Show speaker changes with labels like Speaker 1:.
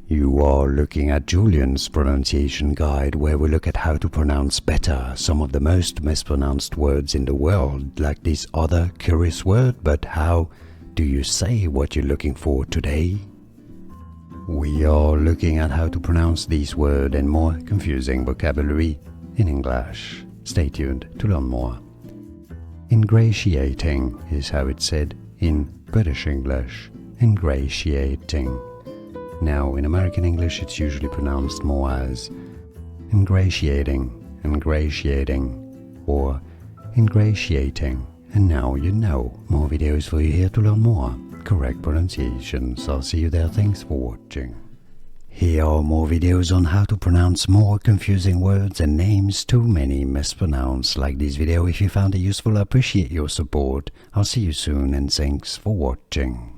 Speaker 1: You are looking at Julian's pronunciation guide, where we look at how to pronounce better some of the most mispronounced words in the world, like this other curious word. But how do you say what you're looking for today? We are looking at how to pronounce these words and more confusing vocabulary in English. Stay tuned to learn more. Ingratiating is how it's said in British English. Ingratiating. Now, in American English, it's usually pronounced more as ingratiating, ingratiating, or ingratiating. And now you know. More videos for you here to learn more correct pronunciations. I'll see you there. Thanks for watching. Here are more videos on how to pronounce more confusing words and names too many mispronounced. Like this video if you found it useful. I appreciate your support. I'll see you soon and thanks for watching.